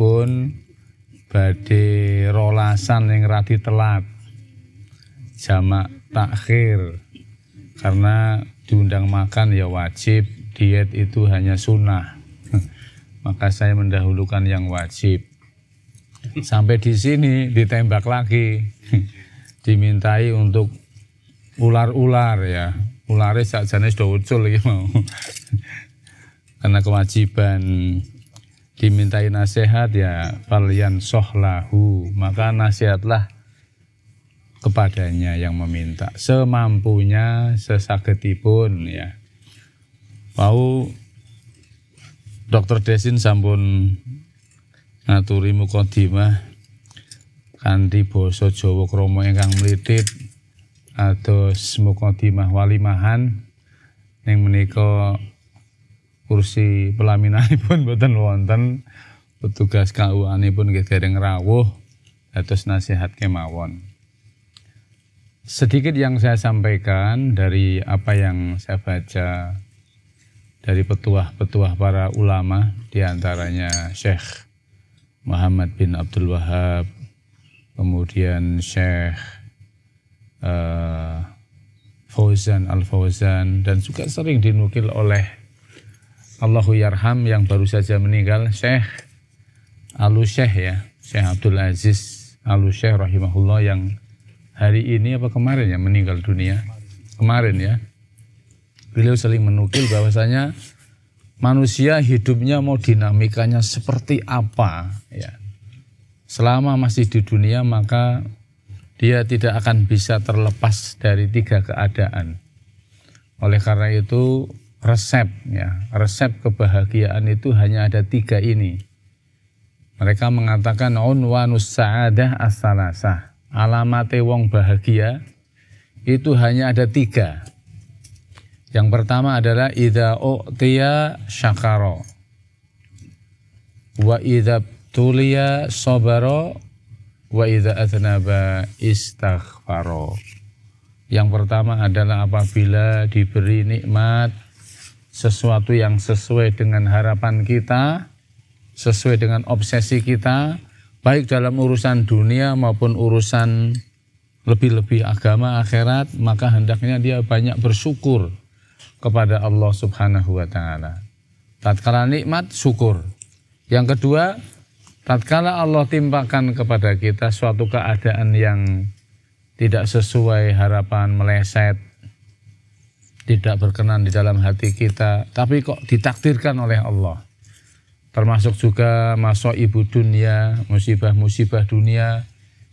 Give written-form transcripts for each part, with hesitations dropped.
pun badhe rolasan yang radi telat jamak takhir karena diundang makan ya wajib, diet itu hanya sunnah. Maka saya mendahulukan yang wajib. Sampai di sini ditembak lagi, dimintai untuk ular-ular ya, ularnya sakjane sudah ucul ya mau. Karena kewajiban dimintai nasihat ya falyan sohlahu, maka nasihatlah kepadanya yang meminta semampunya sesagedipun ya. Mau Dr. Desin sampun ngaturi mukadimah kanthi basa Jawa krama ingkang mlitit ados mukadimah walimahan ning menika kursi pelaminanipun boten wonten, petugas KUA-nipun nggih dereng rawuh dados nasihat kemawon. Sedikit yang saya sampaikan dari apa yang saya baca dari petuah-petuah para ulama, diantaranya Syekh Muhammad bin Abdul Wahab, kemudian Syekh Fauzan Al-Fauzan, dan juga sering dinukil oleh Allahu Yarham yang baru saja meninggal, Syekh Al-Syekh ya, Syekh Abdul Aziz Al-Syekh rahimahullah yang hari ini apa kemarin ya meninggal dunia, kemarin ya. Beliau sering menukil bahwasanya manusia hidupnya mau dinamikanya seperti apa ya. Selama masih di dunia maka dia tidak akan bisa terlepas dari 3 keadaan. Oleh karena itu resep kebahagiaan itu hanya ada 3 ini. Mereka mengatakan unwanus sa'adah as-salasah. Alamate wong bahagia itu hanya ada 3. Yang pertama adalah idza u'tiya syakara wa idza tuliya sabara wa idza athnaba istaghfara. Yang pertama adalah apabila diberi nikmat sesuatu yang sesuai dengan harapan kita, sesuai dengan obsesi kita, baik dalam urusan dunia maupun urusan lebih-lebih agama akhirat, maka hendaknya dia banyak bersyukur kepada Allah Subhanahu wa taala. Tatkala nikmat syukur. Yang kedua, tatkala Allah timpakan kepada kita suatu keadaan yang tidak sesuai harapan, meleset, tidak berkenan di dalam hati kita, tapi kok ditakdirkan oleh Allah. Termasuk juga masuk ibu dunia, musibah-musibah dunia.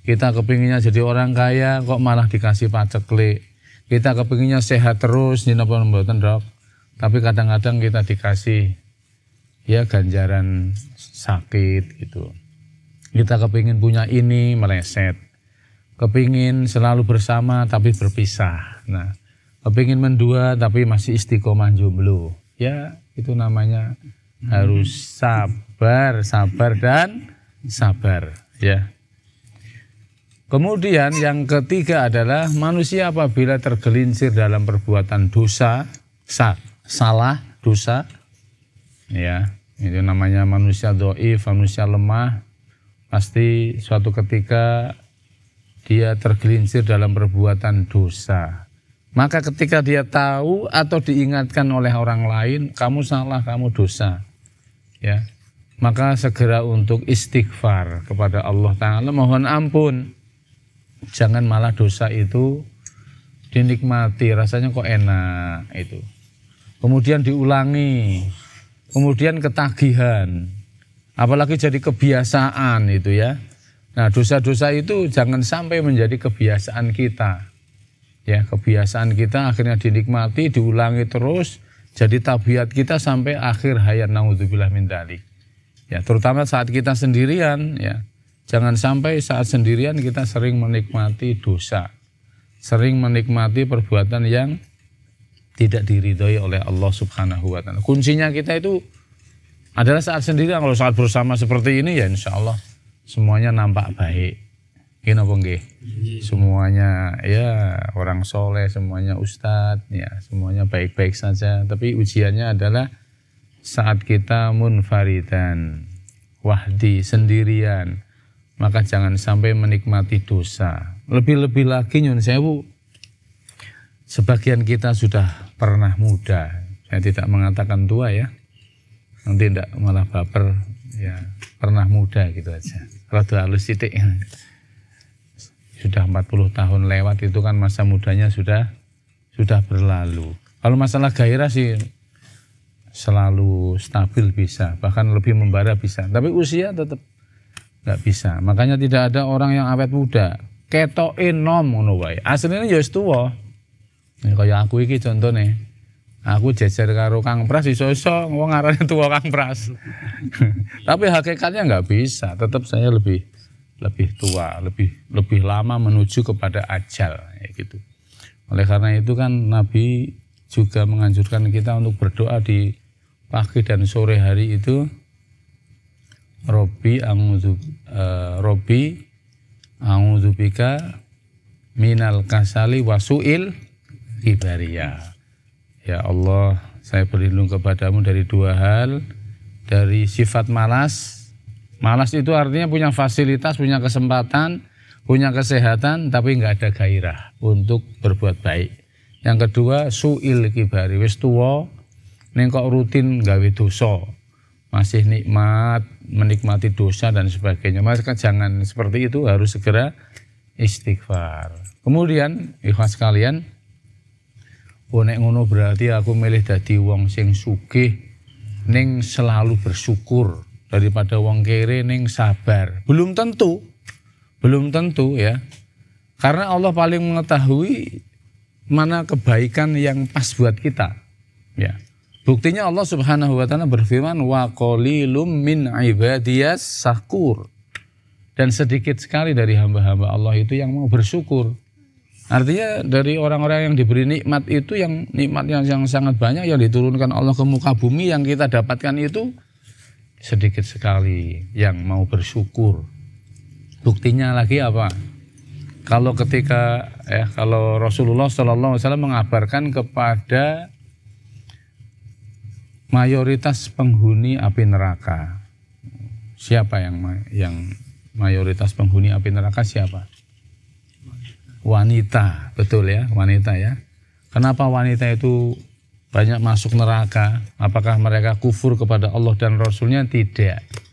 Kita kepinginnya jadi orang kaya, kok malah dikasih paceklik. Kita kepinginnya sehat terus, napa mboten Dok. Tapi kadang-kadang kita dikasih ya ganjaran sakit gitu. Kita kepingin punya ini meleset. Kepingin selalu bersama tapi berpisah. Nah, kepingin mendua tapi masih istiqomah jomblo. Ya, itu namanya harus sabar dan sabar ya. Kemudian yang ketiga adalah manusia apabila tergelincir dalam perbuatan dosa, salah, dosa, ya itu namanya manusia dhaif, manusia lemah. Pasti suatu ketika dia tergelincir dalam perbuatan dosa. Maka ketika dia tahu atau diingatkan oleh orang lain, kamu salah, kamu dosa, ya, maka segera untuk istighfar kepada Allah Ta'ala, mohon ampun. Jangan malah dosa itu dinikmati, rasanya kok enak itu. Kemudian diulangi, kemudian ketagihan, apalagi jadi kebiasaan itu ya. Nah, dosa-dosa itu jangan sampai menjadi kebiasaan kita. Ya, kebiasaan kita akhirnya dinikmati, diulangi terus, jadi tabiat kita sampai akhir hayat, naudzubillah min dzalik. Ya, terutama saat kita sendirian ya. Jangan sampai saat sendirian kita sering menikmati dosa, sering menikmati perbuatan yang tidak diridhoi oleh Allah Subhanahu wa taala. Kuncinya kita itu adalah saat sendirian. Kalau saat bersama seperti ini ya insya Allah semuanya nampak baik. Gini apa nggih? Semuanya ya orang soleh, semuanya ustadz, ya semuanya baik-baik saja. Tapi ujiannya adalah saat kita munfaridan. wahdi, sendirian, maka jangan sampai menikmati dosa. Lebih-lebih lagi nyun sewu, sebagian kita sudah pernah muda. Saya tidak mengatakan tua ya, nanti tidak malah baper ya, pernah muda gitu aja. Rada halus titik. Sudah 40 tahun lewat itu kan masa mudanya sudah berlalu. Kalau masalah gairah sih selalu stabil bisa, bahkan lebih membara bisa. Tapi usia tetap nggak bisa. Makanya tidak ada orang yang awet muda. Ketoke nom ngono wae. Asline ya wis tuwa. Ya kaya aku iki contone. Aku jejer karo Kang Pras iso-iso wong arane tuwa Kang Pras. Tapi hakikatnya nggak bisa. Tetap saya lebih tua, lebih lama menuju kepada ajal ya gitu. Oleh karena itu kan Nabi juga menganjurkan kita untuk berdoa di pagi dan sore hari itu, Robbi a'udzubika minal kasali wasu'il kibariyah. Ya Allah, saya berlindung kepadamu dari dua hal, dari sifat malas. Malas itu artinya punya fasilitas, punya kesempatan, punya kesehatan, tapi nggak ada gairah untuk berbuat baik. Yang kedua, su'il kibari, wis tuwa ning kok rutin gawe dosa, masih nikmat menikmati dosa dan sebagainya. Maka jangan seperti itu, harus segera istighfar. Kemudian ikhlas sekalian, nek ngono berarti aku milih dadi wong sing sugih ning selalu bersyukur daripada wong kere ning sabar. Belum tentu ya. Karena Allah paling mengetahui mana kebaikan yang pas buat kita. Ya. Buktinya Allah Subhanahu wa taala berfirman wa qalilum min ibadiyas syakur. Dan sedikit sekali dari hamba-hamba Allah itu yang mau bersyukur. Artinya dari orang-orang yang diberi nikmat itu, yang nikmat yang sangat banyak yang diturunkan Allah ke muka bumi, yang kita dapatkan itu sedikit sekali yang mau bersyukur. Buktinya lagi apa? Kalau kalau Rasulullah SAW mengabarkan kepada mayoritas penghuni api neraka. Siapa yang mayoritas penghuni api neraka siapa? Wanita, betul ya, wanita ya. Kenapa wanita itu banyak masuk neraka? Apakah mereka kufur kepada Allah dan Rasulnya? Tidak.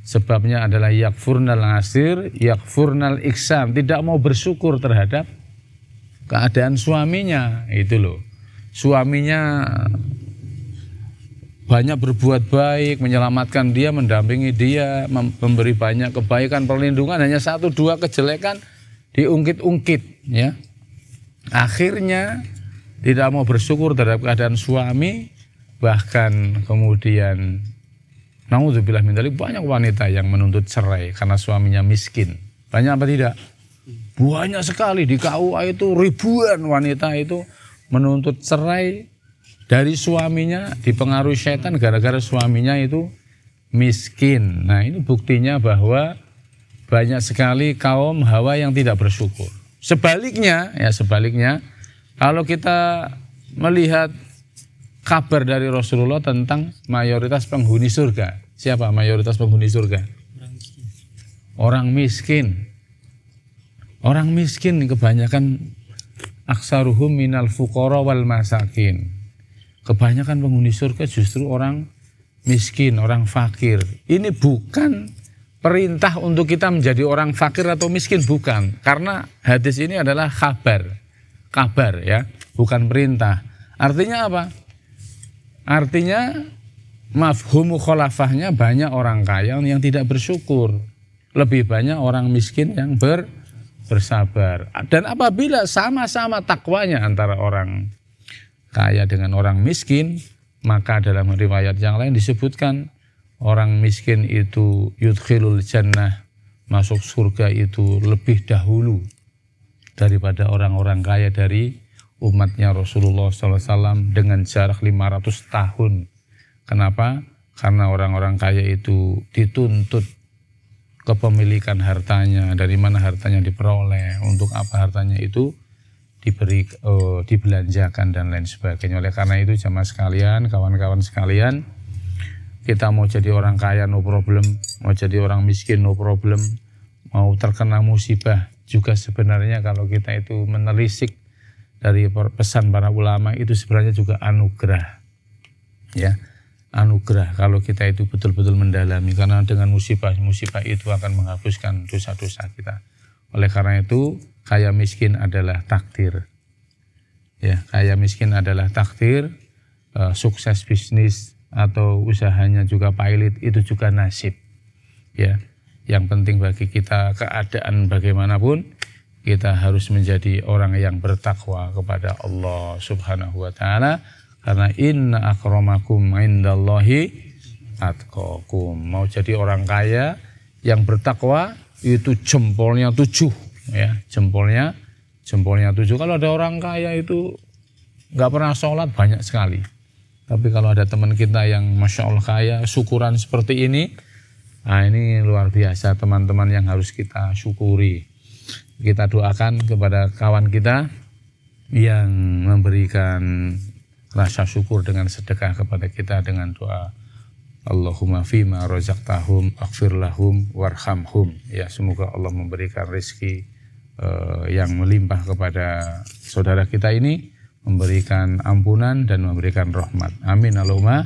Sebabnya adalah yakfurnal asir, yakfurnal iksan, tidak mau bersyukur terhadap keadaan suaminya. Itu loh, suaminya banyak berbuat baik, menyelamatkan dia, mendampingi dia, memberi banyak kebaikan, perlindungan, hanya 1-2 kejelekan diungkit-ungkit ya. Akhirnya tidak mau bersyukur terhadap keadaan suami, bahkan kemudian naudzubillah min dzalik, banyak wanita yang menuntut cerai karena suaminya miskin. Banyak apa tidak? Banyak sekali. Di KUA itu ribuan wanita itu menuntut cerai dari suaminya, dipengaruhi setan gara-gara suaminya itu miskin. Nah, ini buktinya bahwa banyak sekali kaum hawa yang tidak bersyukur. Sebaliknya, kalau kita melihat kabar dari Rasulullah tentang mayoritas penghuni surga. Siapa mayoritas penghuni surga? Orang miskin. Orang miskin kebanyakan aksaruhum minal fuqara wal masakin. Kebanyakan penghuni surga justru orang miskin, orang fakir. Ini bukan perintah untuk kita menjadi orang fakir atau miskin, bukan. Karena hadis ini adalah kabar ya, bukan perintah. Artinya apa? Artinya mafhum mukhalafahnya banyak orang kaya yang tidak bersyukur, lebih banyak orang miskin yang bersabar. Dan apabila sama-sama takwanya antara orang kaya dengan orang miskin, maka dalam riwayat yang lain disebutkan orang miskin itu yudkhilul jannah, masuk surga itu lebih dahulu daripada orang-orang kaya dari umatnya Rasulullah SAW dengan jarak 500 tahun. Kenapa? Karena orang-orang kaya itu dituntut kepemilikan hartanya, dari mana hartanya diperoleh, untuk apa hartanya itu dibelanjakan dan lain sebagainya. Oleh karena itu jamaah sekalian, kawan-kawan sekalian, Kita mau jadi orang kaya no problem, mau jadi orang miskin no problem, mau terkena musibah juga sebenarnya kalau kita itu menelisik dari pesan para ulama itu sebenarnya juga anugerah. Ya, anugerah kalau kita itu betul-betul mendalami, karena dengan musibah itu akan menghapuskan dosa-dosa kita. Oleh karena itu kaya miskin adalah takdir. Ya, kaya miskin adalah takdir, sukses bisnis atau usahanya juga pailit itu juga nasib. Ya, yang penting bagi kita keadaan bagaimanapun kita harus menjadi orang yang bertakwa kepada Allah Subhanahu wa taala, karena inna akramakum indallahi atqakum. Mau jadi orang kaya yang bertakwa itu jempolnya 7 ya, jempolnya 7. Kalau ada orang kaya itu nggak pernah sholat banyak sekali. Tapi kalau ada teman kita yang Masya Allah kaya, syukuran seperti ini, nah ini luar biasa teman-teman yang harus kita syukuri. Kita doakan kepada kawan kita yang memberikan rasa syukur dengan sedekah kepada kita dengan doa Allahumma fima razaqtahum aghfir lahum warhamhum. Ya, semoga Allah memberikan rezeki yang melimpah kepada saudara kita ini, memberikan ampunan dan memberikan rahmat. Amin Allahumma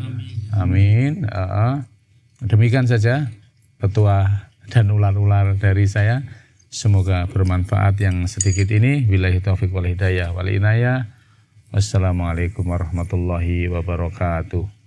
amin. Demikian saja petua dan ular-ular dari saya. Semoga bermanfaat yang sedikit ini. Billahi taufiq wal hidayah wal inayah. Wassalamualaikum warahmatullahi wabarakatuh.